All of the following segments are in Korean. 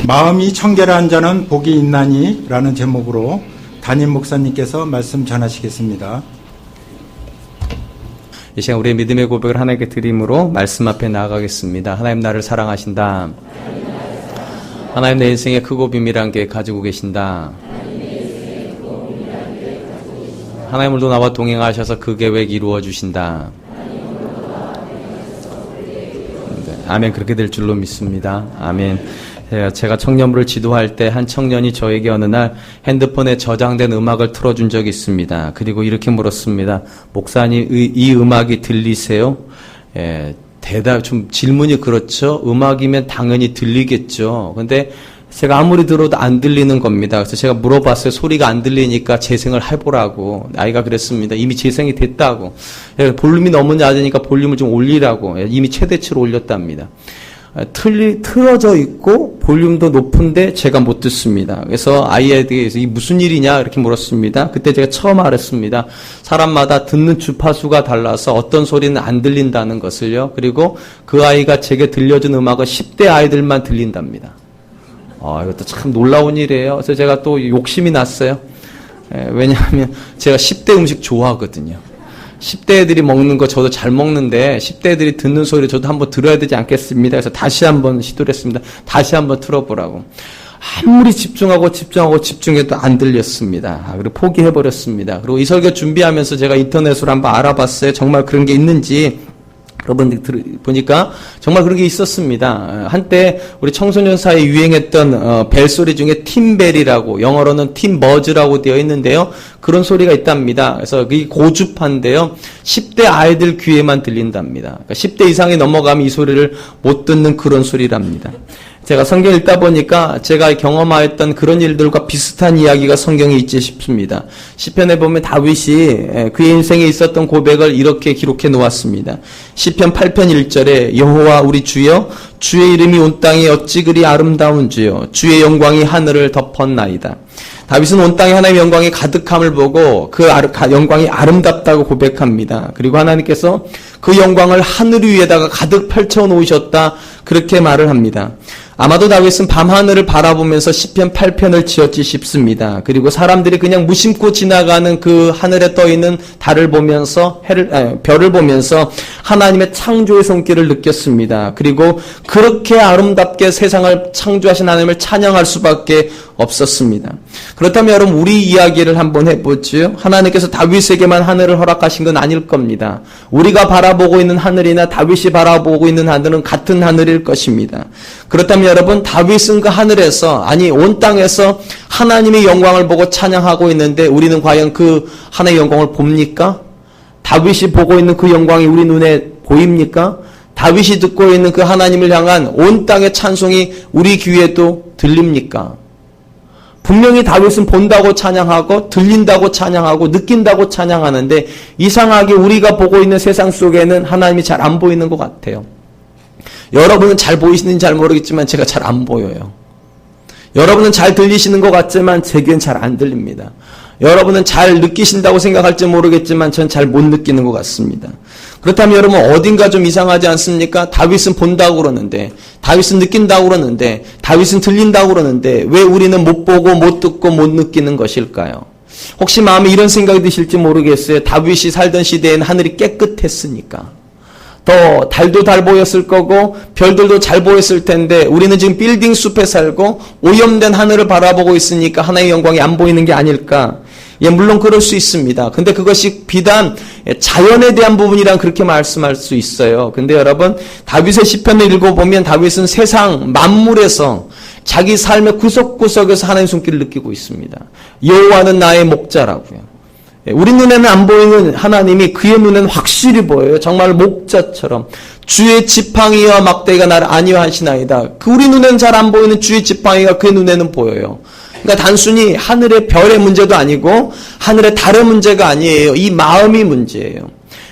마음이 청결한 자는 복이 있나니 라는 제목으로 담임 목사님께서 말씀 전하시겠습니다. 이 시간 우리의 믿음의 고백을 하나님께 드림으로 말씀 앞에 나아가겠습니다. 하나님 나를 사랑하신다. 하나님 내 인생의 크고 비밀한 계획 가지고 계신다. 하나님 오늘도 나와 동행하셔서 그 계획 이루어 주신다. 네, 아멘. 그렇게 될 줄로 믿습니다. 아멘. 제가 청년부를 지도할 때 한 청년이 저에게 어느 날 핸드폰에 저장된 음악을 틀어준 적이 있습니다. 그리고 이렇게 물었습니다. 목사님, 이 음악이 들리세요? 좀 질문이 그렇죠. 음악이면 당연히 들리겠죠. 근데 제가 아무리 들어도 안 들리는 겁니다. 그래서 제가 물어봤어요. 소리가 안 들리니까 재생을 해보라고. 아이가 그랬습니다. 이미 재생이 됐다고. 볼륨이 너무 낮으니까 볼륨을 좀 올리라고. 이미 최대치로 올렸답니다. 틀어져 있고 볼륨도 높은데 제가 못 듣습니다. 그래서 아이에게 이 무슨 일이냐 이렇게 물었습니다. 그때 제가 처음 알았습니다. 사람마다 듣는 주파수가 달라서 어떤 소리는 안 들린다는 것을요. 그리고 그 아이가 제게 들려준 음악은 10대 아이들만 들린답니다. 이것도 참 놀라운 일이에요. 그래서 제가 또 욕심이 났어요. 왜냐하면 제가 10대 음식 좋아하거든요. 10대 애들이 먹는 거 저도 잘 먹는데 10대 애들이 듣는 소리 저도 한번 들어야 되지 않겠습니다. 그래서 다시 한번 시도를 했습니다. 다시 한번 틀어보라고. 아무리 집중해도 안 들렸습니다. 그리고 포기해버렸습니다. 그리고 이 설교 준비하면서 제가 인터넷으로 한번 알아봤어요. 정말 그런 게 있는지. 여러분들 보니까 정말 그런 게 있었습니다. 한때 우리 청소년 사이에 유행했던 벨소리 중에 팀벨이라고, 영어로는 팀버즈라고 되어 있는데요. 그런 소리가 있답니다. 그래서 그게 고주파인데요. 10대 아이들 귀에만 들린답니다. 그러니까 10대 이상이 넘어가면 이 소리를 못 듣는 그런 소리랍니다. 제가 성경 읽다 보니까 제가 경험하였던 그런 일들과 비슷한 이야기가 성경에 있지 싶습니다. 시편에 보면 다윗이 그의 인생에 있었던 고백을 이렇게 기록해 놓았습니다. 시편 8편 1절에 여호와 우리 주여 주의 이름이 온 땅에 어찌 그리 아름다운 주여 주의 영광이 하늘을 덮었나이다. 다윗은 온 땅에 하나님의 영광이 가득함을 보고 그 영광이 아름답다고 고백합니다. 그리고 하나님께서 그 영광을 하늘 위에다가 가득 펼쳐 놓으셨다 그렇게 말을 합니다. 아마도 다윗은 밤하늘을 바라보면서 시편 8편을 지었지 싶습니다. 그리고 사람들이 그냥 무심코 지나가는 그 하늘에 떠있는 달을 보면서 별을 보면서 하나님의 창조의 손길을 느꼈습니다. 그리고 그렇게 아름답게 세상을 창조하신 하나님을 찬양할 수밖에 없었습니다. 그렇다면 여러분 우리 이야기를 한번 해보죠. 하나님께서 다윗에게만 하늘을 허락하신 건 아닐 겁니다. 우리가 바라보고 있는 하늘이나 다윗이 바라보고 있는 하늘은 같은 하늘일 것입니다. 그렇다면 여러분 다윗은 그 하늘에서 온 땅에서 하나님의 영광을 보고 찬양하고 있는데 우리는 과연 그 하나님의 영광을 봅니까? 다윗이 보고 있는 그 영광이 우리 눈에 보입니까? 다윗이 듣고 있는 그 하나님을 향한 온 땅의 찬송이 우리 귀에도 들립니까? 분명히 다윗은 본다고 찬양하고 들린다고 찬양하고 느낀다고 찬양하는데 이상하게 우리가 보고 있는 세상 속에는 하나님이 잘 안 보이는 것 같아요. 여러분은 잘 보이시는지 잘 모르겠지만 제가 잘 안 보여요. 여러분은 잘 들리시는 것 같지만 제 귀엔 잘 안 들립니다. 여러분은 잘 느끼신다고 생각할지 모르겠지만 전 잘 못 느끼는 것 같습니다. 그렇다면 여러분 어딘가 좀 이상하지 않습니까? 다윗은 본다고 그러는데, 다윗은 느낀다고 그러는데, 다윗은 들린다고 그러는데 왜 우리는 못 보고 못 듣고 못 느끼는 것일까요? 혹시 마음에 이런 생각이 드실지 모르겠어요. 다윗이 살던 시대에는 하늘이 깨끗했으니까. 더 달도 잘 보였을 거고 별들도 잘 보였을 텐데 우리는 지금 빌딩 숲에 살고 오염된 하늘을 바라보고 있으니까 하나님의 영광이 안 보이는 게 아닐까? 물론 그럴 수 있습니다. 근데 그것이 비단 자연에 대한 부분이란 그렇게 말씀할 수 있어요. 근데 여러분 다윗의 시편을 읽어보면 다윗은 세상 만물에서 자기 삶의 구석구석에서 하나님의 손길을 느끼고 있습니다. 여호와는 나의 목자라고요. 우리 눈에는 안 보이는 하나님이 그의 눈에는 확실히 보여요. 정말 목자처럼. 주의 지팡이와 막대기가 나를 안위하시나이다. 우리 눈에는 잘 안 보이는 주의 지팡이가 그의 눈에는 보여요. 그러니까 단순히 하늘의 별의 문제도 아니고 하늘의 달의 문제가 아니에요. 이 마음이 문제예요.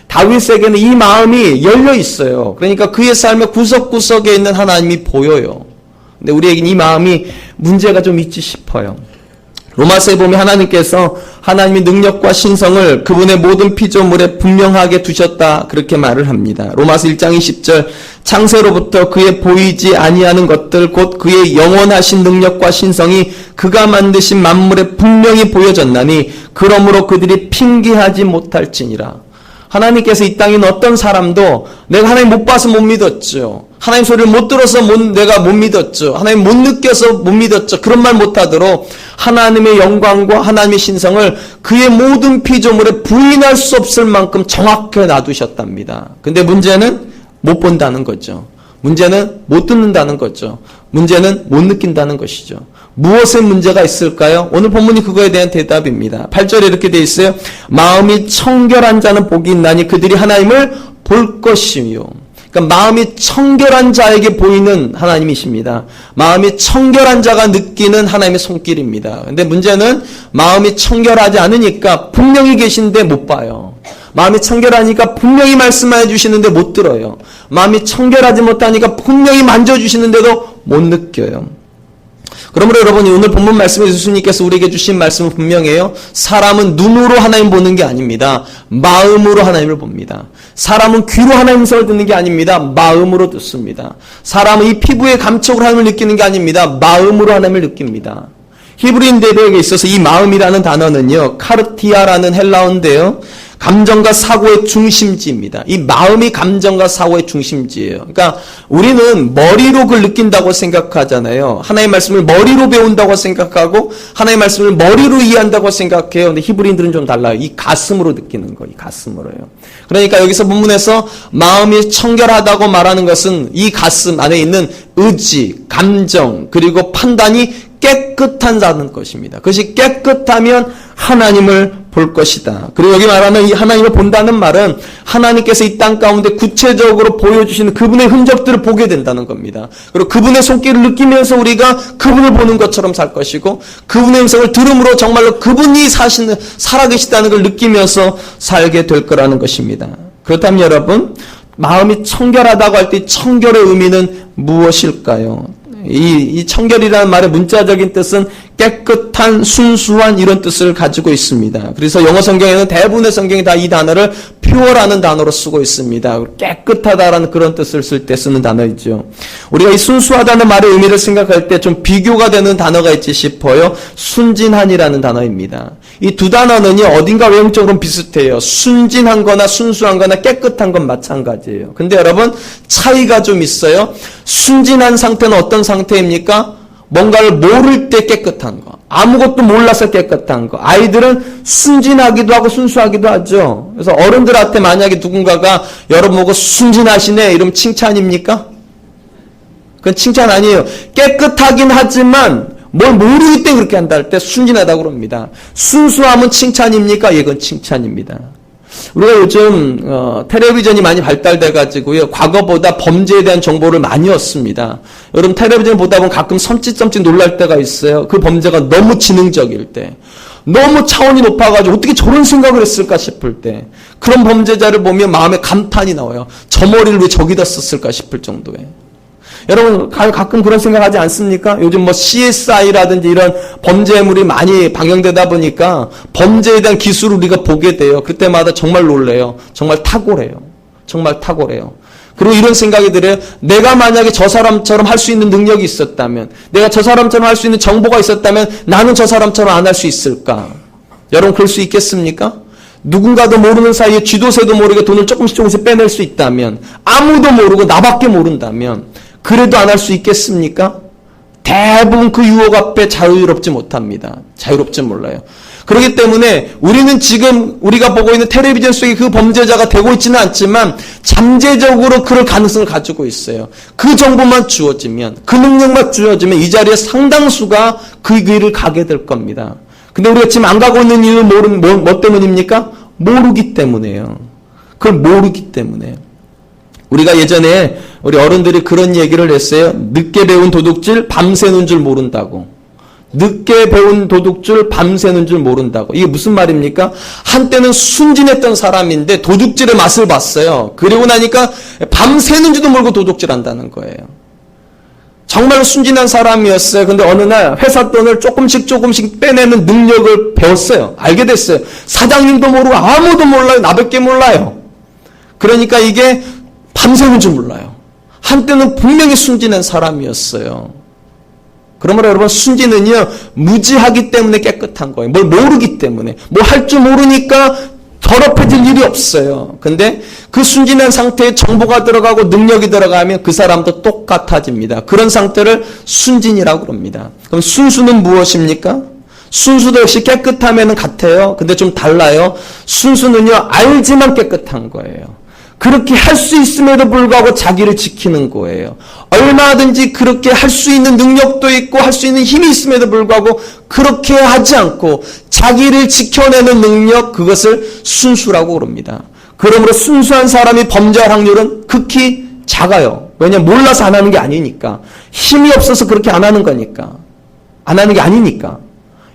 다윗에게는 이 마음이 열려 있어요. 그러니까 그의 삶의 구석구석에 있는 하나님이 보여요. 근데 우리에게는 이 마음이 문제가 좀 있지 싶어요. 로마서에 보면 하나님께서 하나님의 능력과 신성을 그분의 모든 피조물에 분명하게 두셨다 그렇게 말을 합니다. 로마서 1장 20절 창세로부터 그의 보이지 아니하는 것들 곧 그의 영원하신 능력과 신성이 그가 만드신 만물에 분명히 보여졌나니 그러므로 그들이 핑계하지 못할지니라. 하나님께서 이 땅에 있는 어떤 사람도 내가 하나님 못 봐서 못 믿었죠. 하나님 소리를 못 들어서 내가 못 믿었죠. 하나님 못 느껴서 못 믿었죠. 그런 말 못하도록 하나님의 영광과 하나님의 신성을 그의 모든 피조물에 부인할 수 없을 만큼 정확하게 놔두셨답니다. 근데 문제는 못 본다는 거죠. 문제는 못 듣는다는 거죠. 문제는 못 느낀다는 것이죠. 무엇에 문제가 있을까요? 오늘 본문이 그거에 대한 대답입니다. 8절에 이렇게 되어 있어요. 마음이 청결한 자는 복이 있나니 그들이 하나님을 볼 것이요. 그러니까 마음이 청결한 자에게 보이는 하나님이십니다. 마음이 청결한 자가 느끼는 하나님의 손길입니다. 근데 문제는 마음이 청결하지 않으니까 분명히 계신데 못 봐요. 마음이 청결하니까 분명히 말씀해 주시는데 못 들어요. 마음이 청결하지 못하니까 분명히 만져주시는데도 못 느껴요. 그러므로 여러분 오늘 본문 말씀에 예수님께서 우리에게 주신 말씀은 분명해요. 사람은 눈으로 하나님 보는 게 아닙니다. 마음으로 하나님을 봅니다. 사람은 귀로 하나님 음성을 듣는 게 아닙니다. 마음으로 듣습니다. 사람은 이 피부의 감촉으로 하나님을 느끼는 게 아닙니다. 마음으로 하나님을 느낍니다. 히브리인들에게 있어서 이 마음이라는 단어는요, 카르티아라는 헬라어인데요, 감정과 사고의 중심지입니다. 이 마음이 감정과 사고의 중심지예요. 그러니까 우리는 머리로 그걸 느낀다고 생각하잖아요. 하나님의 말씀을 머리로 배운다고 생각하고 하나님의 말씀을 머리로 이해한다고 생각해요. 근데 히브리인들은 좀 달라요. 이 가슴으로 느끼는 거예요. 이 가슴으로요. 그러니까 여기서 본문에서 마음이 청결하다고 말하는 것은 이 가슴 안에 있는 의지, 감정, 그리고 판단이 깨끗하다는 것입니다. 그것이 깨끗하면 하나님을 볼 것이다. 그리고 여기 말하는 이 하나님을 본다는 말은 하나님께서 이 땅 가운데 구체적으로 보여주시는 그분의 흔적들을 보게 된다는 겁니다. 그리고 그분의 손길을 느끼면서 우리가 그분을 보는 것처럼 살 것이고 그분의 음성을 들음으로 정말로 그분이 살아계시다는 걸 느끼면서 살게 될 거라는 것입니다. 그렇다면 여러분, 마음이 청결하다고 할 때 청결의 의미는 무엇일까요? 이 청결이라는 말의 문자적인 뜻은 깨끗한, 순수한 이런 뜻을 가지고 있습니다. 그래서 영어 성경에는 대부분의 성경이 다 이 단어를 pure라는 단어로 쓰고 있습니다. 깨끗하다라는 그런 뜻을 쓸 때 쓰는 단어이죠. 우리가 이 순수하다는 말의 의미를 생각할 때 좀 비교가 되는 단어가 있지 싶어요. 순진한이라는 단어입니다. 이 두 단어는요, 어딘가 외형적으로 비슷해요. 순진한 거나 순수한 거나 깨끗한 건 마찬가지예요. 근데 여러분, 차이가 좀 있어요. 순진한 상태는 어떤 상태입니까? 뭔가를 모를 때 깨끗한 거. 아무것도 몰라서 깨끗한 거. 아이들은 순진하기도 하고 순수하기도 하죠. 그래서 어른들한테 만약에 누군가가 여러분 보고 순진하시네 이러면 칭찬입니까? 그건 칭찬 아니에요. 깨끗하긴 하지만 뭘 모르기 때문에 그렇게 한다 할 때 순진하다고 그럽니다. 순수함은 칭찬입니까? 예, 그건 칭찬입니다. 우리가 요즘 텔레비전이 많이 발달돼 가지고요, 과거보다 범죄에 대한 정보를 많이 얻습니다. 여러분 텔레비전 보다 보면 가끔 섬찟섬찟 놀랄 때가 있어요. 그 범죄가 너무 지능적일 때, 너무 차원이 높아가지고 어떻게 저런 생각을 했을까 싶을 때, 그런 범죄자를 보면 마음에 감탄이 나와요. 저 머리를 왜 저기다 썼을까 싶을 정도에. 여러분 가끔 그런 생각하지 않습니까? 요즘 뭐 CSI라든지 이런 범죄물이 많이 방영되다 보니까 범죄에 대한 기술을 우리가 보게 돼요. 그때마다 정말 놀래요. 정말 탁월해요. 정말 탁월해요. 그리고 이런 생각이 들어요. 내가 만약에 저 사람처럼 할 수 있는 능력이 있었다면, 내가 저 사람처럼 할 수 있는 정보가 있었다면 나는 저 사람처럼 안 할 수 있을까? 여러분 그럴 수 있겠습니까? 누군가도 모르는 사이에 쥐도새도 모르게 돈을 조금씩 빼낼 수 있다면, 아무도 모르고 나밖에 모른다면 그래도 안 할 수 있겠습니까? 대부분 그 유혹 앞에 자유롭지 못합니다. 자유롭지 몰라요. 그렇기 때문에 우리는 지금 우리가 보고 있는 텔레비전 속에 그 범죄자가 되고 있지는 않지만 잠재적으로 그럴 가능성을 가지고 있어요. 그 정보만 주어지면, 그 능력만 주어지면 이 자리에 상당수가 그 길을 가게 될 겁니다. 근데 우리가 지금 안 가고 있는 이유는 뭐 때문입니까? 모르기 때문에요. 그걸 모르기 때문에요. 우리가 예전에 우리 어른들이 그런 얘기를 했어요. 늦게 배운 도둑질 밤새는 줄 모른다고. 늦게 배운 도둑질 밤새는 줄 모른다고. 이게 무슨 말입니까? 한때는 순진했던 사람인데 도둑질의 맛을 봤어요. 그리고 나니까 밤새는 줄도 모르고 도둑질한다는 거예요. 정말로 순진한 사람이었어요. 근데 어느 날 회사 돈을 조금씩 빼내는 능력을 배웠어요. 알게 됐어요. 사장님도 모르고 아무도 몰라요. 나밖에 몰라요. 그러니까 이게 밤새는 줄 몰라요. 한때는 분명히 순진한 사람이었어요. 그러므로 여러분, 순진은요, 무지하기 때문에 깨끗한 거예요. 뭘 모르기 때문에. 뭐 할 줄 모르니까 더럽혀질 일이 없어요. 근데 그 순진한 상태에 정보가 들어가고 능력이 들어가면 그 사람도 똑같아집니다. 그런 상태를 순진이라고 그럽니다. 그럼 순수는 무엇입니까? 순수도 역시 깨끗함에는 같아요. 근데 좀 달라요. 순수는요, 알지만 깨끗한 거예요. 그렇게 할 수 있음에도 불구하고 자기를 지키는 거예요. 얼마든지 그렇게 할 수 있는 능력도 있고 할 수 있는 힘이 있음에도 불구하고 그렇게 하지 않고 자기를 지켜내는 능력, 그것을 순수라고 그럽니다. 그러므로 순수한 사람이 범죄할 확률은 극히 작아요. 왜냐하면 몰라서 안 하는 게 아니니까. 힘이 없어서 그렇게 안 하는 거니까. 안 하는 게 아니니까.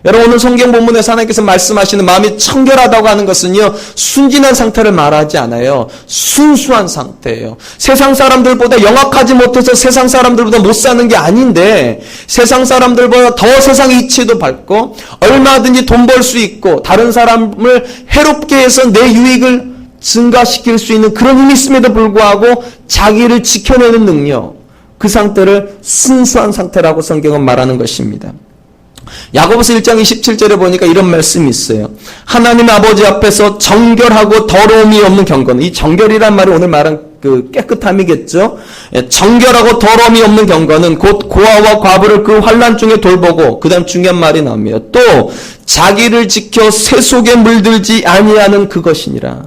여러분, 오늘 성경 본문에서 하나님께서 말씀하시는 마음이 청결하다고 하는 것은요, 순진한 상태를 말하지 않아요. 순수한 상태예요. 세상 사람들보다 영악하지 못해서 세상 사람들보다 못 사는 게 아닌데, 세상 사람들보다 더 세상의 이치도 밟고 얼마든지 돈 벌 수 있고 다른 사람을 해롭게 해서 내 유익을 증가시킬 수 있는 그런 힘이 있음에도 불구하고 자기를 지켜내는 능력, 그 상태를 순수한 상태라고 성경은 말하는 것입니다. 야고보서 1장 27절에 보니까 이런 말씀이 있어요. 하나님 아버지 앞에서 정결하고 더러움이 없는 경건. 이 정결이란 말이 오늘 말한 그 깨끗함이겠죠. 정결하고 더러움이 없는 경건은 곧 고아와 과부를 그 환난 중에 돌보고, 그 다음 중요한 말이 나옵니다. 또 자기를 지켜 새 속에 물들지 아니하는 그것이니라.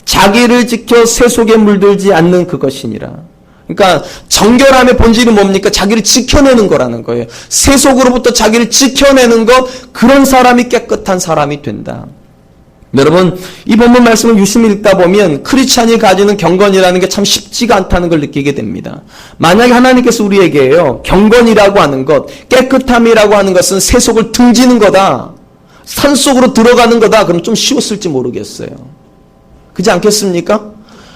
자기를 지켜 새 속에 물들지 않는 그것이니라. 그러니까 정결함의 본질이 뭡니까? 자기를 지켜내는 거라는 거예요. 세속으로부터 자기를 지켜내는 것, 그런 사람이 깨끗한 사람이 된다. 여러분, 이 본문 말씀을 유심히 읽다 보면 크리스찬이 가지는 경건이라는 게 참 쉽지가 않다는 걸 느끼게 됩니다. 만약에 하나님께서 우리에게요, 경건이라고 하는 것, 깨끗함이라고 하는 것은 세속을 등지는 거다, 산속으로 들어가는 거다, 그럼 좀 쉬웠을지 모르겠어요. 그렇지 않겠습니까?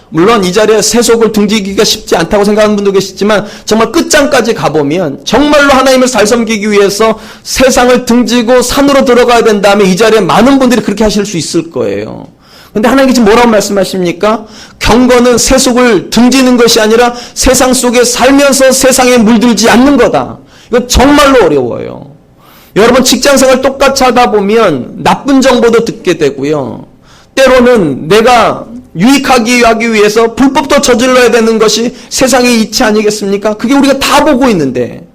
물론 이 자리에 세속을 등지기가 쉽지 않다고 생각하는 분도 계시지만, 정말 끝장까지 가보면 정말로 하나님을 잘 섬기기 위해서 세상을 등지고 산으로 들어가야 된다면 이 자리에 많은 분들이 그렇게 하실 수 있을 거예요. 근데 하나님께서 뭐라고 말씀하십니까? 경건은 세속을 등지는 것이 아니라 세상 속에 살면서 세상에 물들지 않는 거다. 이거 정말로 어려워요. 여러분, 직장생활 똑같이 하다 보면 나쁜 정보도 듣게 되고요, 때로는 내가 유익하기 위해서 불법도 저질러야 되는 것이 세상의 이치 아니겠습니까? 그게 우리가 다 보고 있는데,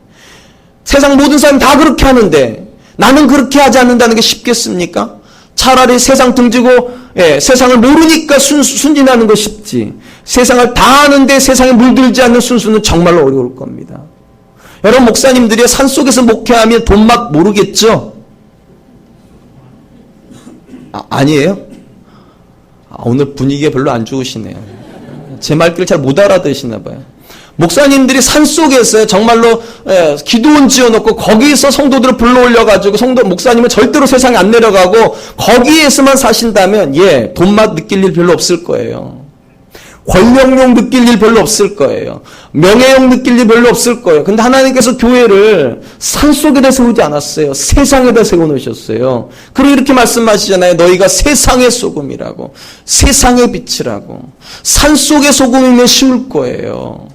세상 모든 사람이 다 그렇게 하는데 나는 그렇게 하지 않는다는 게 쉽겠습니까? 차라리 세상 등지고, 세상을 모르니까 순진하는 거 쉽지, 세상을 다 아는데 세상에 물들지 않는 순수는 정말로 어려울 겁니다. 여러분, 목사님들이 산속에서 목회하면 돈 막 모르겠죠? 아니에요? 오늘 분위기가 별로 안 좋으시네요. 제 말귀를 잘 못 알아들으시나 봐요. 목사님들이 산속에서 정말로 기도원 지어놓고 거기서 성도들을 불러올려가지고 목사님은 절대로 세상에 안 내려가고 거기에서만 사신다면 돈맛 느낄 일 별로 없을 거예요. 권력용 느낄 일 별로 없을 거예요. 명예용 느낄 일 별로 없을 거예요. 근데 하나님께서 교회를 산속에다 세우지 않았어요. 세상에다 세워놓으셨어요. 그리고 이렇게 말씀하시잖아요. 너희가 세상의 소금이라고, 세상의 빛이라고. 산속의 소금이면 쉬울 거예요.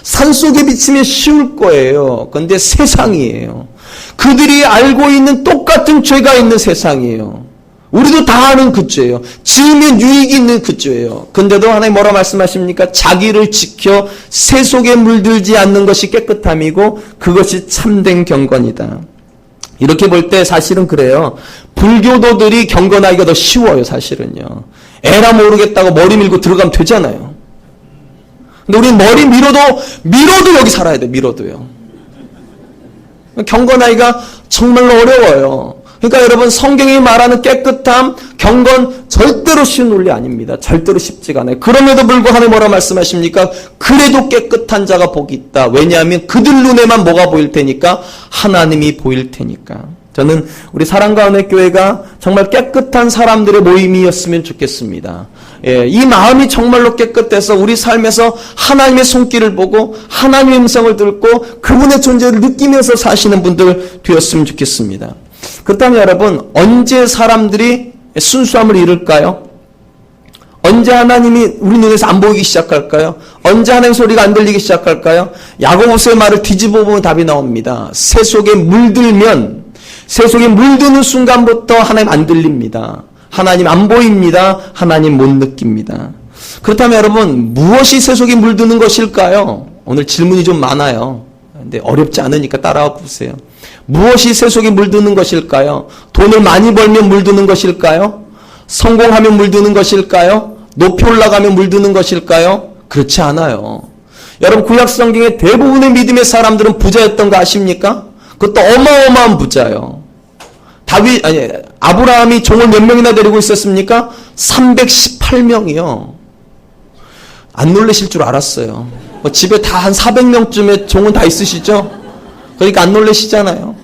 산속에 비치면 쉬울 거예요. 근데 세상이에요. 그들이 알고 있는 똑같은 죄가 있는 세상이에요. 우리도 다 아는 그 죄예요. 지으면 유익이 있는 그 죄예요. 근데도 하나님 뭐라 말씀하십니까? 자기를 지켜 세속에 물들지 않는 것이 깨끗함이고 그것이 참된 경건이다. 이렇게 볼 때 사실은 그래요. 불교도들이 경건하기가 더 쉬워요, 사실은요. 에라 모르겠다고 머리 밀고 들어가면 되잖아요. 근데 우리는 머리 밀어도 여기 살아야 돼, 밀어도요. 경건하기가 정말로 어려워요. 그러니까 여러분, 성경이 말하는 깨끗함, 경건 절대로 쉬운 논리 아닙니다. 절대로 쉽지가 않아요. 그럼에도 불구하고 하나님 뭐라 말씀하십니까? 그래도 깨끗한 자가 복이 있다. 왜냐하면 그들 눈에만 뭐가 보일 테니까? 하나님이 보일 테니까. 저는 우리 사랑과 은혜 교회가 정말 깨끗한 사람들의 모임이었으면 좋겠습니다. 예, 이 마음이 정말로 깨끗해서 우리 삶에서 하나님의 손길을 보고 하나님의 음성을 듣고 그분의 존재를 느끼면서 사시는 분들 되었으면 좋겠습니다. 그렇다면 여러분, 언제 사람들이 순수함을 잃을까요? 언제 하나님이 우리 눈에서 안 보이기 시작할까요? 언제 하나님 소리가 안 들리기 시작할까요? 야고보서의 말을 뒤집어 보면 답이 나옵니다. 새 속에 물들면, 새 속에 물드는 순간부터 하나님 안 들립니다. 하나님 안 보입니다. 하나님 못 느낍니다. 그렇다면 여러분, 무엇이 새 속에 물드는 것일까요? 오늘 질문이 좀 많아요. 근데 어렵지 않으니까 따라와 보세요. 무엇이 새 속에 물드는 것일까요? 돈을 많이 벌면 물드는 것일까요? 성공하면 물드는 것일까요? 높이 올라가면 물드는 것일까요? 그렇지 않아요. 여러분, 구약 성경의 대부분의 믿음의 사람들은 부자였던 거 아십니까? 그것도 어마어마한 부자요. 아브라함이 종을 몇 명이나 데리고 있었습니까? 318명이요. 안 놀라실 줄 알았어요. 집에 다 한 400명쯤의 종은 다 있으시죠? 그러니까 안 놀라시잖아요.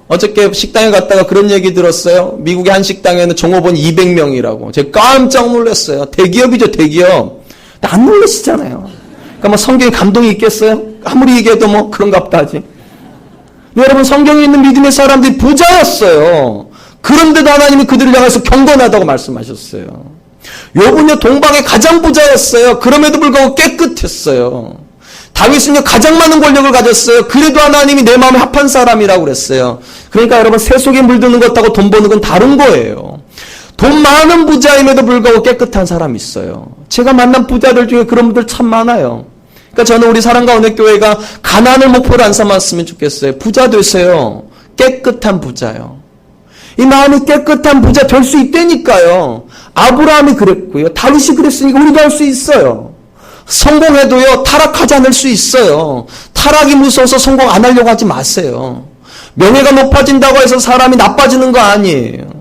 어저께 식당에 갔다가 그런 얘기 들었어요. 미국의 한 식당에는 종업원 200명이라고. 제가 깜짝 놀랐어요. 대기업이죠, 대기업. 근데 안 놀라시잖아요. 그러니까 뭐 성경에 감동이 있겠어요? 아무리 얘기해도 뭐 그런가 보다 하지. 여러분, 성경에 있는 믿음의 사람들이 부자였어요. 그런데도 하나님이 그들을 향해서 경건하다고 말씀하셨어요. 욥은요, 동방의 가장 부자였어요. 그럼에도 불구하고 깨끗했어요. 다윗은요, 가장 많은 권력을 가졌어요. 그래도 하나님이 내 마음에 합한 사람이라고 그랬어요. 그러니까 여러분, 새 속에 물드는 것하고 돈 버는 건 다른 거예요. 돈 많은 부자임에도 불구하고 깨끗한 사람이 있어요. 제가 만난 부자들 중에 그런 분들 참 많아요. 그러니까 저는 우리 사랑과 은혜교회가 가난을 목표로 안 삼았으면 좋겠어요. 부자 되세요. 깨끗한 부자요. 이 마음이 깨끗한 부자 될 수 있다니까요. 아브라함이 그랬고요. 다윗이 그랬으니까 우리도 할 수 있어요. 성공해도요, 타락하지 않을 수 있어요. 타락이 무서워서 성공 안 하려고 하지 마세요. 명예가 높아진다고 해서 사람이 나빠지는 거 아니에요.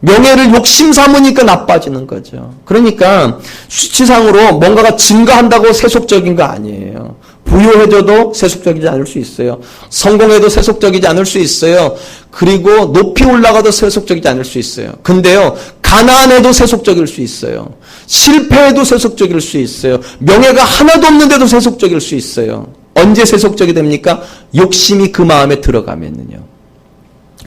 명예를 욕심 삼으니까 나빠지는 거죠. 그러니까 수치상으로 뭔가가 증가한다고 세속적인 거 아니에요. 부유해져도 세속적이지 않을 수 있어요. 성공해도 세속적이지 않을 수 있어요. 그리고 높이 올라가도 세속적이지 않을 수 있어요. 근데요, 가난해도 세속적일 수 있어요. 실패해도 세속적일 수 있어요. 명예가 하나도 없는데도 세속적일 수 있어요. 언제 세속적이 됩니까? 욕심이 그 마음에 들어가면요.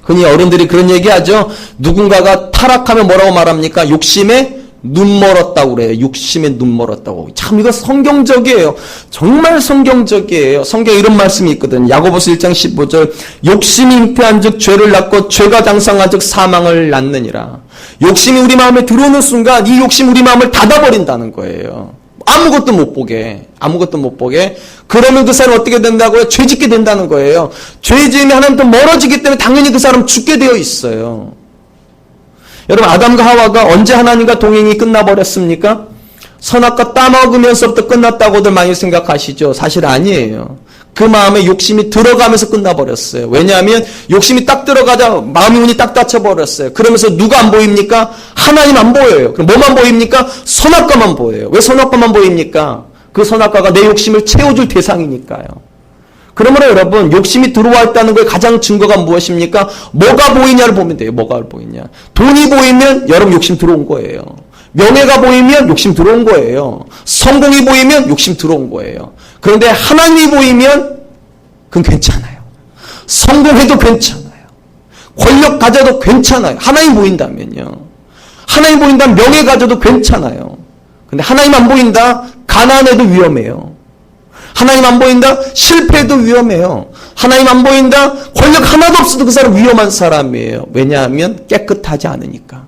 흔히 어른들이 그런 얘기하죠. 누군가가 타락하면 뭐라고 말합니까? 욕심에 눈 멀었다고 그래요. 욕심에 눈 멀었다고. 참 이거 성경적이에요. 정말 성경적이에요. 성경에 이런 말씀이 있거든. 야고보서 1장 15절. 욕심이 잉태한 즉 죄를 낳고 죄가 장성한 즉 사망을 낳느니라. 욕심이 우리 마음에 들어오는 순간 이 욕심 우리 마음을 닫아버린다는 거예요. 아무것도 못 보게. 아무것도 못 보게. 그러면 그 사람 어떻게 된다고요? 죄 짓게 된다는 거예요. 죄 지으면 하나님부터 멀어지기 때문에 당연히 그 사람 죽게 되어 있어요. 여러분, 아담과 하와가 언제 하나님과 동행이 끝나버렸습니까? 선악과 따먹으면서부터 끝났다고들 많이 생각하시죠? 사실 아니에요. 그 마음에 욕심이 들어가면서 끝나버렸어요. 왜냐하면 욕심이 딱 들어가자 마음이 문이 딱 닫혀버렸어요. 그러면서 누가 안 보입니까? 하나님 안 보여요. 그럼 뭐만 보입니까? 선악과만 보여요. 왜 선악과만 보입니까? 그 선악과가 내 욕심을 채워줄 대상이니까요. 그러므로 여러분, 욕심이 들어와 있다는 거에 가장 증거가 무엇입니까? 뭐가 보이냐를 보면 돼요. 뭐가 보이냐. 돈이 보이면 여러분 욕심 들어온 거예요. 명예가 보이면 욕심 들어온 거예요. 성공이 보이면 욕심 들어온 거예요. 그런데 하나님이 보이면 그건 괜찮아요. 성공해도 괜찮아요. 권력 가져도 괜찮아요. 하나님 보인다면요. 하나님 보인다면 명예 가져도 괜찮아요. 근데 하나님 안 보인다? 가난해도 위험해요. 하나님 안 보인다? 실패해도 위험해요. 하나님 안 보인다? 권력 하나도 없어도 그 사람 위험한 사람이에요. 왜냐하면 깨끗하지 않으니까.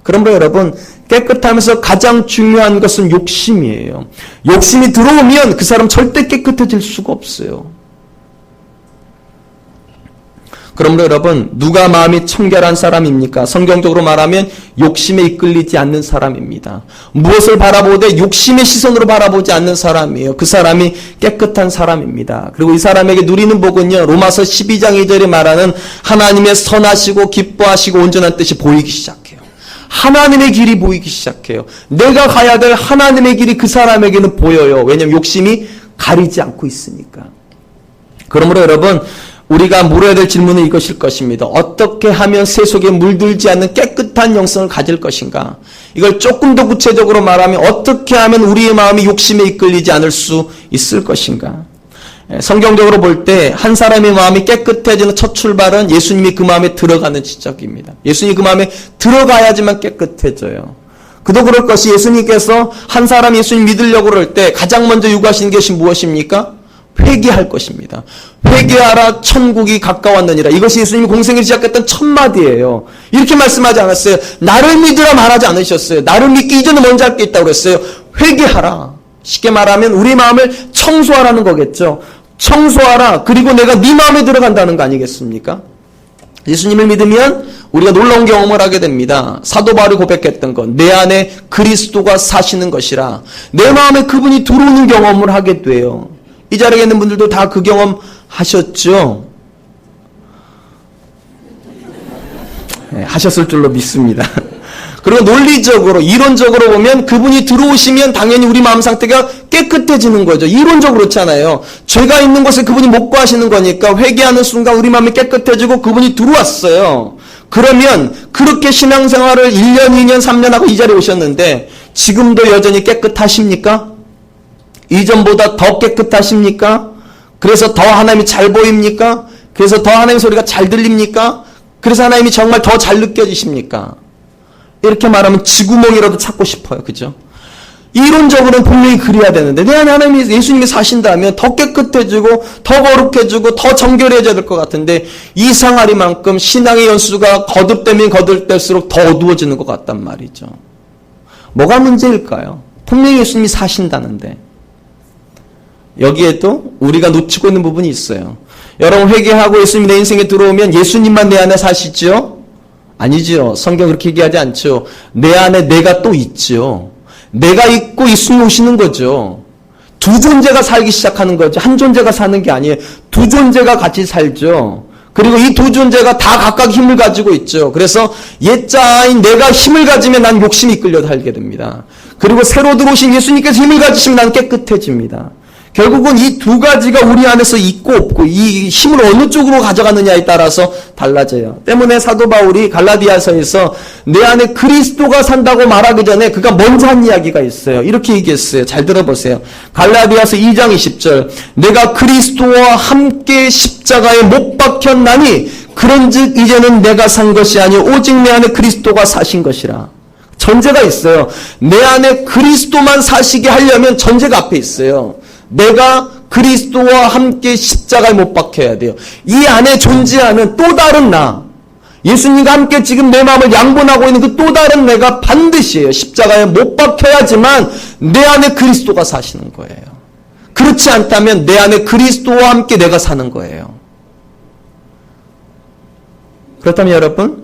그러므로 여러분, 깨끗하면서 가장 중요한 것은 욕심이에요. 욕심이 들어오면 그 사람 절대 깨끗해질 수가 없어요. 그러므로 여러분, 누가 마음이 청결한 사람입니까? 성경적으로 말하면 욕심에 이끌리지 않는 사람입니다. 무엇을 바라보되 욕심의 시선으로 바라보지 않는 사람이에요. 그 사람이 깨끗한 사람입니다. 그리고 이 사람에게 누리는 복은요, 로마서 12장 2절에 말하는 하나님의 선하시고 기뻐하시고 온전한 뜻이 보이기 시작해요. 하나님의 길이 보이기 시작해요. 내가 가야 될 하나님의 길이 그 사람에게는 보여요. 왜냐하면 욕심이 가리지 않고 있으니까. 그러므로 여러분, 우리가 물어야 될 질문은 이것일 것입니다. 어떻게 하면 새 속에 물들지 않는 깨끗한 영성을 가질 것인가? 이걸 조금 더 구체적으로 말하면 어떻게 하면 우리의 마음이 욕심에 이끌리지 않을 수 있을 것인가? 성경적으로 볼 때 한 사람의 마음이 깨끗해지는 첫 출발은 예수님이 그 마음에 들어가는 지적입니다. 예수님이 그 마음에 들어가야지만 깨끗해져요. 그도 그럴 것이 예수님께서 한 사람이 예수님 믿으려고 그럴 때 가장 먼저 요구하시는 것이 무엇입니까? 회개할 것입니다. 회개하라 천국이 가까웠느니라. 이것이 예수님이 공생을 시작했던 첫 마디예요. 이렇게 말씀하지 않았어요. 나를 믿으라 말하지 않으셨어요. 나를 믿기 이전에 먼저 할 게 있다고 그랬어요. 회개하라. 쉽게 말하면 우리 마음을 청소하라는 거겠죠. 청소하라. 그리고 내가 네 마음에 들어간다는 거 아니겠습니까? 예수님을 믿으면 우리가 놀라운 경험을 하게 됩니다. 사도 바울이 고백했던 것. 내 안에 그리스도가 사시는 것이라. 내 마음에 그분이 들어오는 경험을 하게 돼요. 이 자리에 있는 분들도 다 그 경험 하셨죠? 네, 하셨을 줄로 믿습니다. 그리고 논리적으로, 이론적으로 보면 그분이 들어오시면 당연히 우리 마음 상태가 깨끗해지는 거죠. 이론적으로 그렇잖아요. 죄가 있는 곳에 그분이 못 구하시는 거니까 회개하는 순간 우리 마음이 깨끗해지고 그분이 들어왔어요. 그러면 그렇게 신앙생활을 1년, 2년, 3년 하고 이 자리에 오셨는데 지금도 여전히 깨끗하십니까? 이전보다 더 깨끗하십니까? 그래서 더 하나님이 잘 보입니까? 그래서 더 하나님의 소리가 잘 들립니까? 그래서 하나님이 정말 더 잘 느껴지십니까? 이렇게 말하면 쥐구멍이라도 찾고 싶어요. 그죠? 이론적으로는 분명히 그래야 되는데 내 안에 하나님이 예수님이 사신다면 더 깨끗해지고 더 거룩해지고 더 정결해져야 될 것 같은데 이상하리만큼 신앙의 연수가 거듭되면 거듭될수록 더 어두워지는 것 같단 말이죠. 뭐가 문제일까요? 분명히 예수님이 사신다는데 여기에도 우리가 놓치고 있는 부분이 있어요. 여러분 회개하고 예수님이 내 인생에 들어오면 예수님만 내 안에 사시죠? 아니죠. 성경 그렇게 얘기하지 않죠. 내 안에 내가 또 있죠. 내가 있고 예수님 오시는 거죠. 두 존재가 살기 시작하는 거죠. 한 존재가 사는 게 아니에요. 두 존재가 같이 살죠. 그리고 이 두 존재가 다 각각 힘을 가지고 있죠. 그래서 옛자인 내가 힘을 가지면 난 욕심이 이끌려 살게 됩니다. 그리고 새로 들어오신 예수님께서 힘을 가지시면 난 깨끗해집니다. 결국은 이 두 가지가 우리 안에서 있고 없고 이 힘을 어느 쪽으로 가져가느냐에 따라서 달라져요. 때문에 사도 바울이 갈라디아서에서 내 안에 그리스도가 산다고 말하기 전에 그가 먼저 한 이야기가 있어요. 이렇게 얘기했어요. 잘 들어보세요. 갈라디아서 2장 20절 내가 그리스도와 함께 십자가에 못 박혔나니 그런즉 이제는 내가 산 것이 아니 오직 내 안에 그리스도가 사신 것이라. 전제가 있어요. 내 안에 그리스도만 사시게 하려면 전제가 앞에 있어요. 내가 그리스도와 함께 십자가에 못 박혀야 돼요. 이 안에 존재하는 또 다른 나, 예수님과 함께 지금 내 마음을 양분하고 있는 그 또 다른 내가 반드시 십자가에 못 박혀야지만 내 안에 그리스도가 사시는 거예요. 그렇지 않다면 내 안에 그리스도와 함께 내가 사는 거예요. 그렇다면 여러분,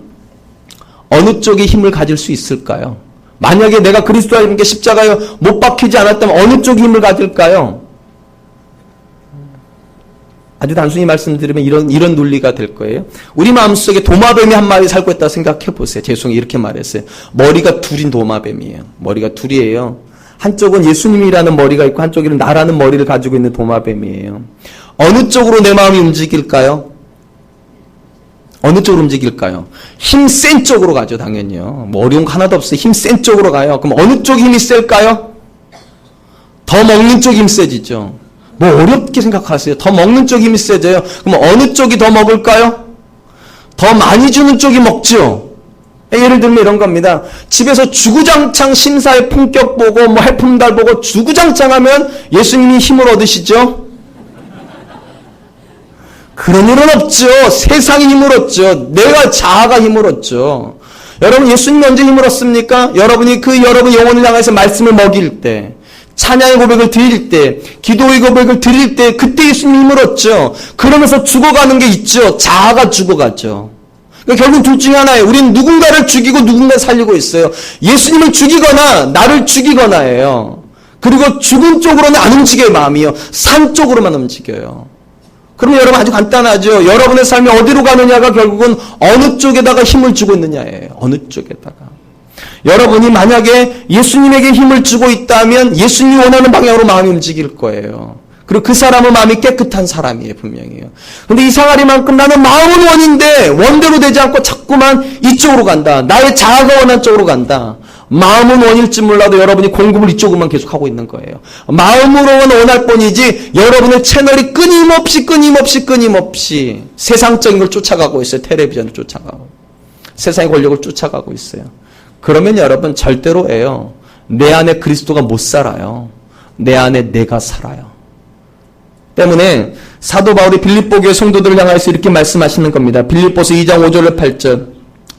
어느 쪽에 힘을 가질 수 있을까요? 만약에 내가 그리스도와 함께 십자가에 못 박히지 않았다면 어느 쪽에 힘을 가질까요? 아주 단순히 말씀드리면 이런 논리가 될 거예요. 우리 마음속에 도마뱀이 한 마리 살고 있다고 생각해 보세요. 죄송해요. 이렇게 말했어요. 머리가 둘인 도마뱀이에요. 머리가 둘이에요. 한쪽은 예수님이라는 머리가 있고 한쪽에는 나라는 머리를 가지고 있는 도마뱀이에요. 어느 쪽으로 내 마음이 움직일까요? 어느 쪽으로 움직일까요? 힘 센 쪽으로 가죠. 당연히요. 뭐 어려운 거 하나도 없어요. 힘 센 쪽으로 가요. 그럼 어느 쪽 힘이 셀까요? 더 먹는 쪽 힘 세지죠. 뭐 어렵게 생각하세요. 더 먹는 쪽이 힘이 세져요. 그럼 어느 쪽이 더 먹을까요? 더 많이 주는 쪽이 먹죠. 예를 들면 이런 겁니다. 집에서 주구장창 심사의 품격 보고 뭐 해품달 보고 주구장창 하면 예수님이 힘을 얻으시죠? 그런 일은 없죠. 세상이 힘을 얻죠. 내가 자아가 힘을 얻죠. 여러분 예수님이 언제 힘을 얻습니까? 여러분이 여러분 영혼을 향해서 말씀을 먹일 때, 찬양의 고백을 드릴 때, 기도의 고백을 드릴 때 그때 예수님이 힘을 얻죠. 그러면서 죽어가는 게 있죠. 자아가 죽어가죠. 그러니까 결국 둘 중에 하나예요. 우리는 누군가를 죽이고 누군가를 살리고 있어요. 예수님을 죽이거나 나를 죽이거나예요. 그리고 죽은 쪽으로는 안 움직여요. 마음이요. 산 쪽으로만 움직여요. 그러면 여러분 아주 간단하죠. 여러분의 삶이 어디로 가느냐가 결국은 어느 쪽에다가 힘을 주고 있느냐예요. 어느 쪽에다가. 여러분이 만약에 예수님에게 힘을 주고 있다면 예수님이 원하는 방향으로 마음이 움직일 거예요. 그리고 그 사람은 마음이 깨끗한 사람이에요, 분명히요. 근데 이 생활이만큼 나는 마음은 원인데 원대로 되지 않고 자꾸만 이쪽으로 간다. 나의 자아가 원한 쪽으로 간다. 마음은 원일지 몰라도 여러분이 공급을 이쪽으로만 계속하고 있는 거예요. 마음으로는 원할 뿐이지 여러분의 채널이 끊임없이 세상적인 걸 쫓아가고 있어요. 텔레비전을 쫓아가고. 세상의 권력을 쫓아가고 있어요. 그러면 여러분 절대로예요. 내 안에 그리스도가 못 살아요. 내 안에 내가 살아요. 때문에 사도 바울이 빌립보 교회 성도들을 향해서 이렇게 말씀하시는 겁니다. 빌립보서 2장 5절 8절.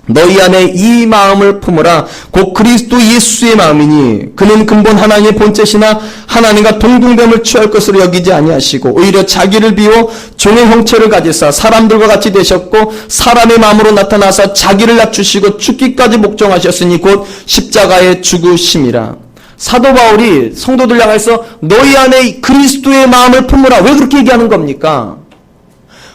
너희 안에 이 마음을 품으라. 곧 그리스도 예수의 마음이니 그는 근본 하나님의 본체시나 하나님과 동등됨을 취할 것으로 여기지 아니하시고 오히려 자기를 비워 종의 형체를 가지사 사람들과 같이 되셨고 사람의 마음으로 나타나서 자기를 낮추시고 죽기까지 복종하셨으니 곧 십자가에 죽으심이라. 사도 바울이 성도들 향해서 너희 안에 그리스도의 마음을 품으라. 왜 그렇게 얘기하는 겁니까?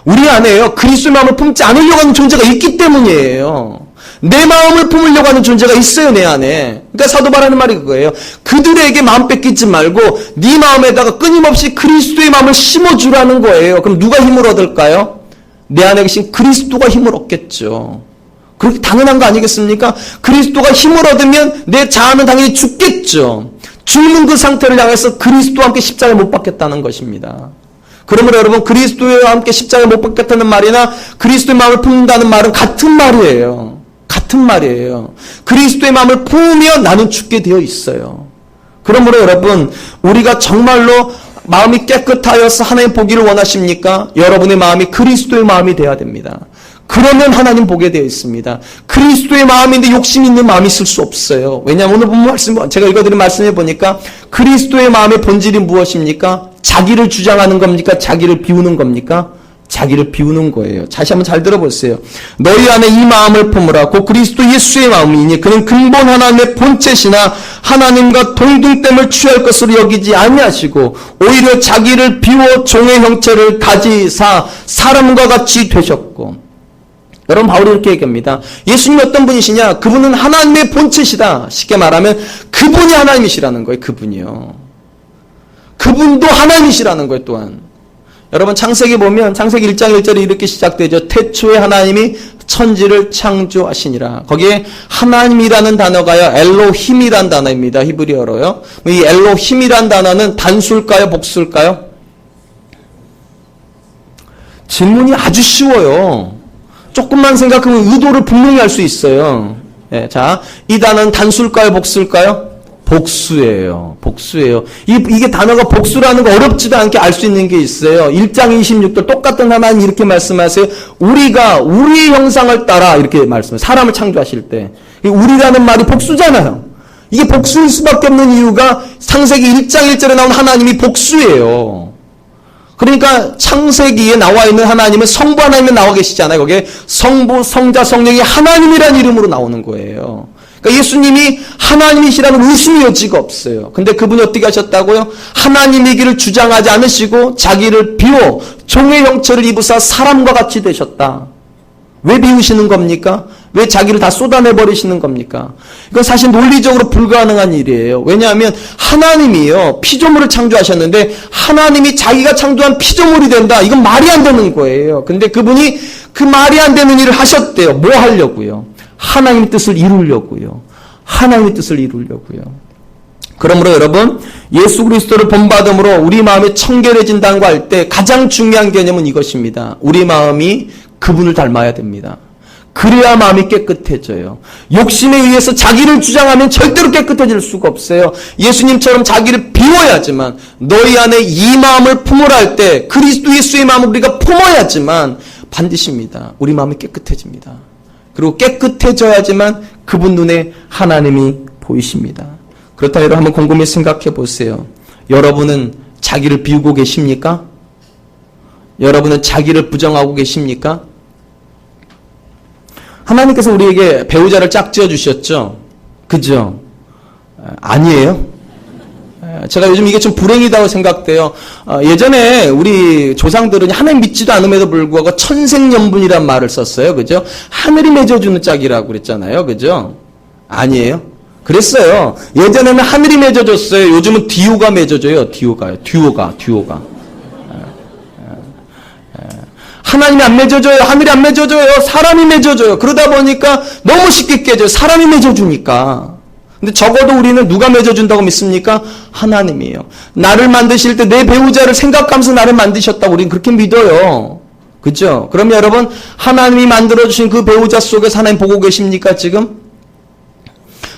우리 안에요. 그리스도의 마음을 품지 않으려고 하는 존재가 있기 때문이에요. 내 마음을 품으려고 하는 존재가 있어요, 내 안에. 그러니까 사도 바울이 하는 말이 그거예요. 그들에게 마음 뺏기지 말고 네 마음에다가 끊임없이 그리스도의 마음을 심어주라는 거예요. 그럼 누가 힘을 얻을까요? 내 안에 계신 그리스도가 힘을 얻겠죠. 그렇게 당연한 거 아니겠습니까? 그리스도가 힘을 얻으면 내 자아는 당연히 죽겠죠. 죽는 그 상태를 향해서 그리스도와 함께 십자가에 못 박겠다는 것입니다. 그러므로 여러분 그리스도와 함께 십자가에 못 박겠다는 말이나 그리스도의 마음을 품는다는 말은 같은 말이에요. 같은 말이에요. 그리스도의 마음을 품으면 나는 죽게 되어 있어요. 그러므로 여러분 우리가 정말로 마음이 깨끗하여서 하나님 보기를 원하십니까? 여러분의 마음이 그리스도의 마음이 되어야 됩니다. 그러면 하나님 보게 되어 있습니다. 그리스도의 마음인데 욕심 있는 마음이 있을 수 없어요. 왜냐하면 오늘 본 말씀, 제가 읽어드린 말씀해 보니까 그리스도의 마음의 본질이 무엇입니까? 자기를 주장하는 겁니까? 자기를 비우는 겁니까? 자기를 비우는 거예요. 다시 한번 잘 들어보세요. 너희 안에 이 마음을 품으라. 곧 그리스도 예수의 마음이니 그는 근본 하나님의 본체시나 하나님과 동등됨을 취할 것으로 여기지 아니하시고 오히려 자기를 비워 종의 형체를 가지사 사람과 같이 되셨고. 여러분 바울이 이렇게 얘기합니다. 예수님이 어떤 분이시냐? 그분은 하나님의 본체시다. 쉽게 말하면 그분이 하나님이시라는 거예요. 그분이요. 그분도 하나님이시라는 거예요. 또한. 여러분 창세기 보면 창세기 1장 1절에 이렇게 시작되죠. 태초에 하나님이 천지를 창조하시니라. 거기에 하나님이라는 단어가요. 엘로힘이란 단어입니다. 히브리어로요. 이 엘로힘이란 단어는 단수일까요? 복수일까요? 질문이 아주 쉬워요. 조금만 생각하면 의도를 분명히 알 수 있어요. 예, 자, 이 단어는 단수일까요? 복수일까요? 복수예요. 복수예요. 이게 단어가 복수라는 거 어렵지도 않게 알 수 있는 게 있어요. 1장 26절 똑같은 하나님 이렇게 말씀하세요. 우리가 우리의 형상을 따라 이렇게 말씀해요. 사람을 창조하실 때. 우리라는 말이 복수잖아요. 이게 복수일 수밖에 없는 이유가 창세기 1장 1절에 나온 하나님이 복수예요. 그러니까 창세기에 나와 있는 하나님은 성부 하나님이 나와 계시잖아요. 거기에 성부, 성자, 성령이 하나님이라는 이름으로 나오는 거예요. 그러니까 예수님이 하나님이시라는 의심의 여지가 없어요. 근데 그분이 어떻게 하셨다고요? 하나님이기를 주장하지 않으시고 자기를 비워 종의 형체를 입으사 사람과 같이 되셨다. 왜 비우시는 겁니까? 왜 자기를 다 쏟아내버리시는 겁니까? 이건 사실 논리적으로 불가능한 일이에요. 왜냐하면 하나님이요 피조물을 창조하셨는데 하나님이 자기가 창조한 피조물이 된다. 이건 말이 안 되는 거예요. 근데 그분이 그 말이 안 되는 일을 하셨대요. 뭐 하려고요? 하나님의 뜻을 이루려고요. 하나님의 뜻을 이루려고요. 그러므로 여러분 예수 그리스도를 본받음으로 우리 마음이 청결해진다는 거 할 때 가장 중요한 개념은 이것입니다. 우리 마음이 그분을 닮아야 됩니다. 그래야 마음이 깨끗해져요. 욕심에 의해서 자기를 주장하면 절대로 깨끗해질 수가 없어요. 예수님처럼 자기를 비워야지만 너희 안에 이 마음을 품으라 할 때 그리스도 예수의 마음을 우리가 품어야지만 반드시입니다. 우리 마음이 깨끗해집니다. 그리고 깨끗해져야지만 그분 눈에 하나님이 보이십니다. 그렇다면 여러분 한번 곰곰이 생각해 보세요. 여러분은 자기를 비우고 계십니까? 여러분은 자기를 부정하고 계십니까? 하나님께서 우리에게 배우자를 짝지어 주셨죠? 그죠? 아니에요? 제가 요즘 이게 좀 불행이다고 생각돼요. 예전에 우리 조상들은 하나님 믿지도 않음에도 불구하고 천생연분이란 말을 썼어요. 그죠? 하늘이 맺어주는 짝이라고 그랬잖아요. 그죠? 아니에요? 그랬어요. 예전에는 하늘이 맺어줬어요. 요즘은 듀오가 맺어줘요. 듀오가. 하나님이 안 맺어줘요. 하늘이 안 맺어줘요. 사람이 맺어줘요. 그러다 보니까 너무 쉽게 깨져요. 사람이 맺어주니까. 근데 적어도 우리는 누가 맺어준다고 믿습니까? 하나님이에요. 나를 만드실 때 내 배우자를 생각하면서 나를 만드셨다고 우리는 그렇게 믿어요. 그죠? 그럼 여러분, 하나님이 만들어주신 그 배우자 속에서 하나님 보고 계십니까, 지금?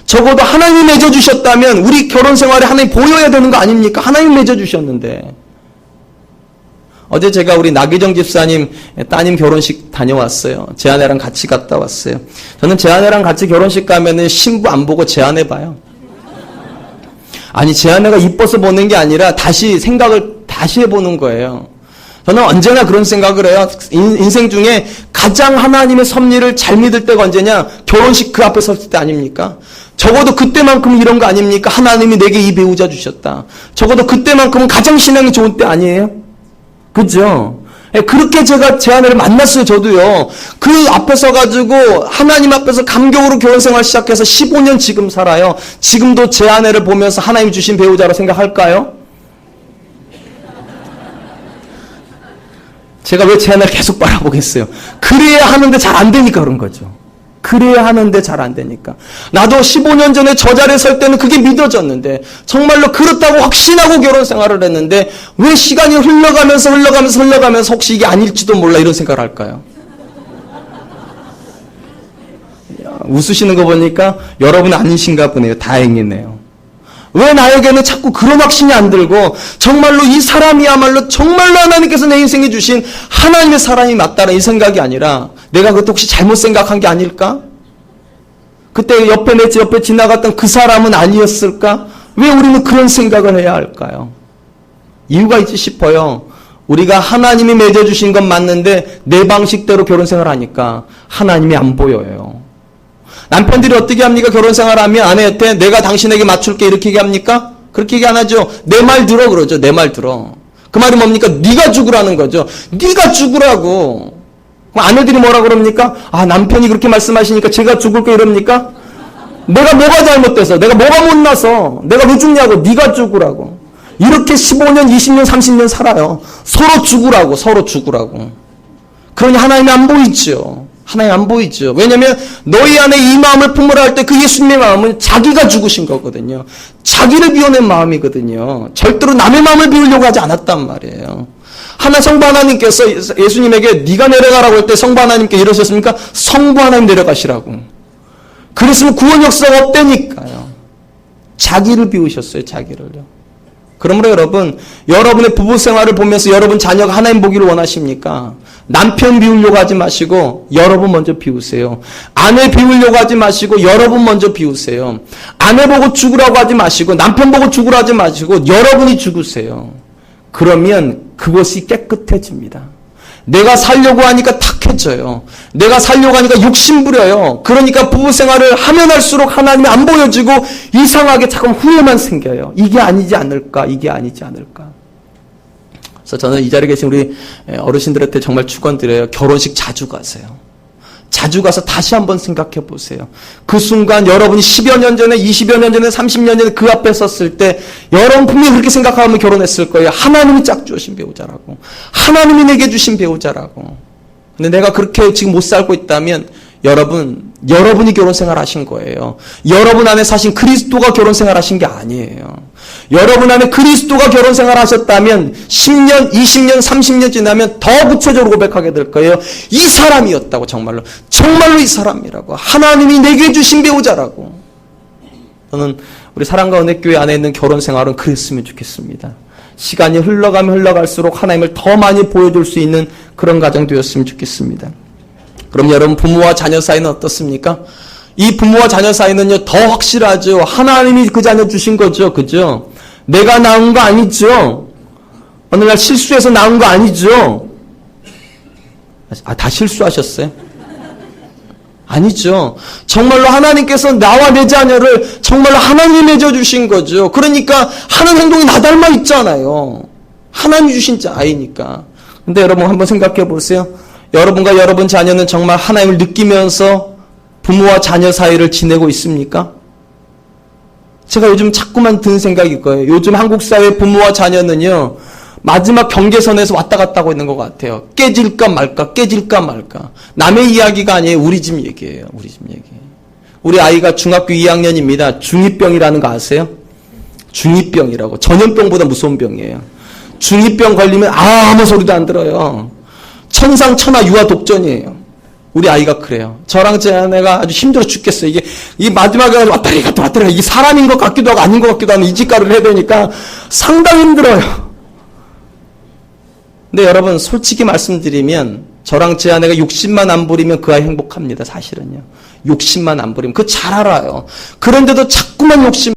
적어도 하나님이 맺어주셨다면 우리 결혼 생활에 하나님 보여야 되는 거 아닙니까? 하나님 맺어주셨는데. 어제 제가 우리 나기정 집사님 따님 결혼식 다녀왔어요. 제 아내랑 같이 갔다 왔어요. 저는 제 아내랑 같이 결혼식 가면은 신부 안 보고 제 아내 봐요. 아니, 제 아내가 이뻐서 보는 게 아니라 다시 생각을 다시 해보는 거예요. 저는 언제나 그런 생각을 해요. 인생 중에 가장 하나님의 섭리를 잘 믿을 때가 언제냐? 결혼식 그 앞에 섰을 때 아닙니까? 적어도 그때만큼 이런 거 아닙니까? 하나님이 내게 이 배우자 주셨다. 적어도 그때만큼은 가장 신앙이 좋은 때 아니에요? 그죠? 그렇게 제가 제 아내를 만났어요, 저도요. 그 앞에 서가지고 하나님 앞에서 감격으로 결혼 생활 시작해서 15년 지금 살아요. 지금도 제 아내를 보면서 하나님 주신 배우자로 생각할까요? 제가 왜 제 아내를 계속 바라보겠어요? 그래야 하는데 잘 안 되니까 그런 거죠. 그래야 하는데 잘 안 되니까. 나도 15년 전에 저 자리에 설 때는 그게 믿어졌는데 정말로 그렇다고 확신하고 결혼 생활을 했는데 왜 시간이 흘러가면서 혹시 이게 아닐지도 몰라 이런 생각을 할까요? 웃으시는 거 보니까 여러분 아니신가 보네요. 다행이네요. 왜 나에게는 자꾸 그런 확신이 안 들고 정말로 이 사람이야말로 정말로 하나님께서 내 인생에 주신 하나님의 사람이 맞다는 이 생각이 아니라 내가 그것도 혹시 잘못 생각한 게 아닐까? 그때 내 옆에 지나갔던 그 사람은 아니었을까? 왜 우리는 그런 생각을 해야 할까요? 이유가 있지 싶어요. 우리가 하나님이 맺어주신 건 맞는데 내 방식대로 결혼생활 하니까 하나님이 안 보여요. 남편들이 어떻게 합니까? 결혼생활하면 아내한테 내가 당신에게 맞출게 이렇게 얘기합니까? 그렇게 얘기 안 하죠. 내 말 들어 그러죠. 내 말 들어. 그 말이 뭡니까? 네가 죽으라는 거죠. 네가 죽으라고. 아내들이 뭐라 그럽니까? 아, 남편이 그렇게 말씀하시니까 제가 죽을 거 이럽니까? 내가 뭐가 잘못돼서, 내가 뭐가 못나서, 내가 왜 죽냐고, 네가 죽으라고. 이렇게 15년, 20년, 30년 살아요. 서로 죽으라고. 그러니 하나님이 안 보이죠. 하나님 안 보이죠. 왜냐하면 너희 안에 이 마음을 품으라 할 때 그 예수님의 마음은 자기가 죽으신 거거든요. 자기를 비워낸 마음이거든요. 절대로 남의 마음을 비우려고 하지 않았단 말이에요. 성부 하나님께서 예수님에게 네가 내려가라고 할 때 성부 하나님께 이러셨습니까? 성부 하나님 내려가시라고. 그랬으면 구원 역사가 없다니까요. 자기를 비우셨어요. 자기를요. 그러므로 여러분의 부부 생활을 보면서 여러분 자녀가 하나님 보기를 원하십니까? 남편 비우려고 하지 마시고 여러분 먼저 비우세요. 아내 비우려고 하지 마시고 여러분 먼저 비우세요. 아내 보고 죽으라고 하지 마시고 남편 보고 죽으라고 하지 마시고 여러분이 죽으세요. 그러면 그것이 깨끗해집니다. 내가 살려고 하니까 탁해져요. 내가 살려고 하니까 욕심부려요. 그러니까 부부생활을 하면 할수록 하나님이 안 보여지고 이상하게 자꾸 후회만 생겨요. 이게 아니지 않을까? 그래서 저는 이 자리에 계신 우리 어르신들한테 정말 축원드려요. 결혼식 자주 가세요. 자주 가서 다시 한번 생각해 보세요. 그 순간 여러분이 10여 년 전에, 20여 년 전에, 30년 전에 그 앞에 섰을 때 여러분 분명히 그렇게 생각하면 결혼했을 거예요. 하나님이 짝 주신 배우자라고. 하나님이 내게 주신 배우자라고. 근데 내가 그렇게 지금 못 살고 있다면 여러분이 결혼 생활 하신 거예요. 여러분 안에 사신 그리스도가 결혼 생활 하신 게 아니에요. 여러분 안에 그리스도가 결혼 생활 하셨다면 10년, 20년, 30년 지나면 더 구체적으로 고백하게 될 거예요. 이 사람이었다고 정말로 이 사람이라고. 하나님이 내게 주신 배우자라고. 저는 우리 사랑과 은혜교회 안에 있는 결혼 생활은 그랬으면 좋겠습니다. 시간이 흘러갈수록 하나님을 더 많이 보여줄 수 있는 그런 가정 되었으면 좋겠습니다. 그럼 여러분 부모와 자녀 사이는 어떻습니까? 이 부모와 자녀 사이는요 더 확실하죠. 하나님이 그 자녀 주신 거죠. 그죠? 내가 낳은 거 아니죠? 어느 날 실수해서 낳은 거 아니죠? 다 실수하셨어요? 아니죠. 정말로 하나님께서 나와 내 자녀를 정말로 하나님이 맺어주신 거죠. 그러니까 하는 행동이 나 닮아 있잖아요. 하나님이 주신 아이니까. 근데 여러분 한번 생각해 보세요. 여러분과 여러분 자녀는 정말 하나님을 느끼면서 부모와 자녀 사이를 지내고 있습니까? 제가 요즘 자꾸만 드는 생각일 거예요. 요즘 한국 사회 부모와 자녀는요, 마지막 경계선에서 왔다 갔다 하고 있는 것 같아요. 깨질까 말까, 깨질까 말까. 남의 이야기가 아니에요. 우리 집 얘기예요. 우리 집 얘기. 우리 아이가 중학교 2학년입니다. 중2병이라는 거 아세요? 중2병이라고. 전염병보다 무서운 병이에요. 중2병 걸리면 아무 소리도 안 들어요. 천상천하 유아 독전이에요. 우리 아이가 그래요. 저랑 제 아내가 아주 힘들어 죽겠어요. 이 마지막에 왔다리 갔다 왔다리 갔다. 이게 사람인 것 같기도 하고 아닌 것 같기도 하고 이 집가루를 해야 되니까 상당히 힘들어요. 근데 여러분 솔직히 말씀드리면 저랑 제 아내가 욕심만 안 부리면 그 아이 행복합니다. 사실은요. 욕심만 안 부리면. 그거 잘 알아요. 그런데도 자꾸만 욕심